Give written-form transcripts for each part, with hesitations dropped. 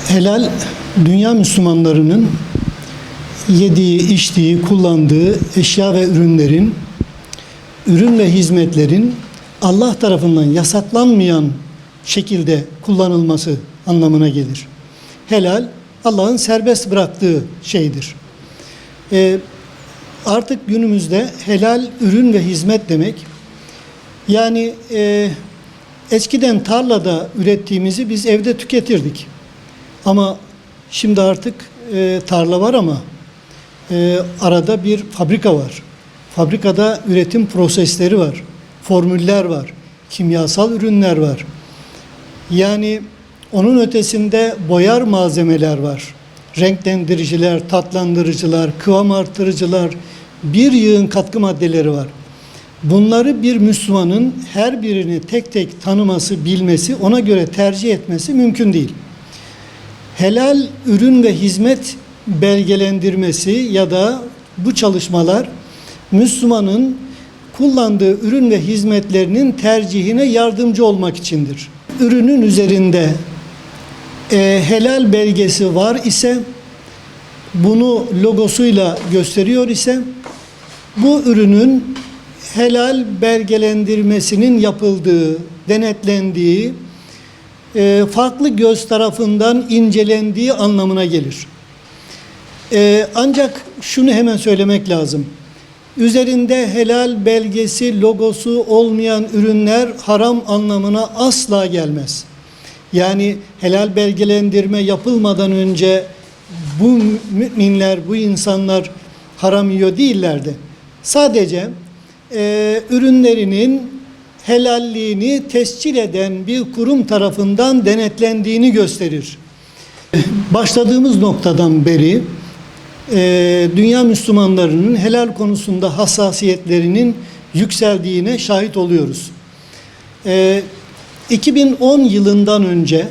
Helal, dünya Müslümanlarının yediği, içtiği, kullandığı eşya ve ürün ve hizmetlerin Allah tarafından yasaklanmayan şekilde kullanılması anlamına gelir. Helal, Allah'ın serbest bıraktığı şeydir. Artık günümüzde helal ürün ve hizmet demek, yani eskiden tarlada ürettiğimizi biz evde tüketirdik. Ama şimdi artık tarla var ama arada bir fabrika var. Fabrikada üretim prosesleri var, formüller var, kimyasal ürünler var. Yani onun ötesinde boyar malzemeler var. Renklendiriciler, tatlandırıcılar, kıvam artırıcılar, bir yığın katkı maddeleri var. Bunları bir Müslümanın her birini tek tek tanıması, bilmesi, ona göre tercih etmesi mümkün değil. Helal ürün ve hizmet belgelendirmesi ya da bu çalışmalar Müslümanın kullandığı ürün ve hizmetlerinin tercihine yardımcı olmak içindir. Ürünün üzerinde helal belgesi var ise, bunu logosuyla gösteriyor ise, bu ürünün helal belgelendirmesinin yapıldığı, denetlendiği, farklı göz tarafından incelendiği anlamına gelir. Ancak şunu hemen söylemek lazım. Üzerinde helal belgesi, logosu olmayan ürünler haram anlamına asla gelmez. Yani helal belgelendirme yapılmadan önce bu müminler, bu insanlar haram yiyor değillerdi. Sadece ürünlerinin helalliğini tescil eden bir kurum tarafından denetlendiğini gösterir. Başladığımız noktadan beri dünya Müslümanlarının helal konusunda hassasiyetlerinin yükseldiğine şahit oluyoruz. 2010 yılından önce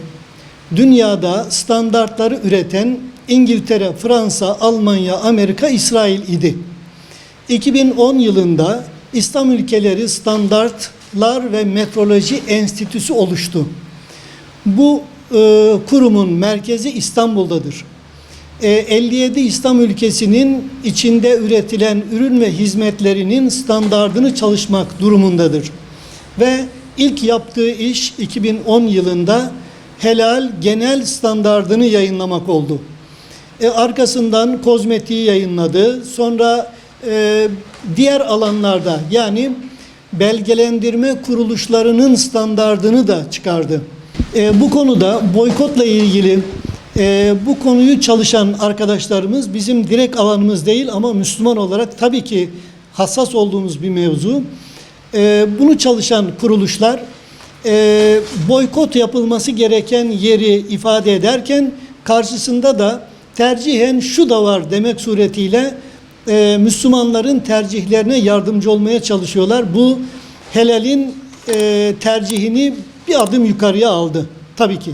dünyada standartları üreten İngiltere, Fransa, Almanya, Amerika, İsrail idi. 2010 yılında İslam ülkeleri Standartlar ve Metroloji Enstitüsü oluştu. Bu kurumun merkezi İstanbul'dadır. 57 İslam ülkesinin içinde üretilen ürün ve hizmetlerinin standardını çalışmak durumundadır. Ve ilk yaptığı iş 2010 yılında helal genel standardını yayınlamak oldu. Arkasından kozmetiği yayınladı. Sonra diğer alanlarda, yani belgelendirme kuruluşlarının standardını da çıkardı. Bu konuda boykotla ilgili bu konuyu çalışan arkadaşlarımız bizim direkt alanımız değil ama Müslüman olarak tabii ki hassas olduğumuz bir mevzu. Bunu çalışan kuruluşlar boykot yapılması gereken yeri ifade ederken karşısında da tercihen şu da var demek suretiyle Müslümanların tercihlerine yardımcı olmaya çalışıyorlar. Bu helalin tercihini bir adım yukarıya aldı tabii ki.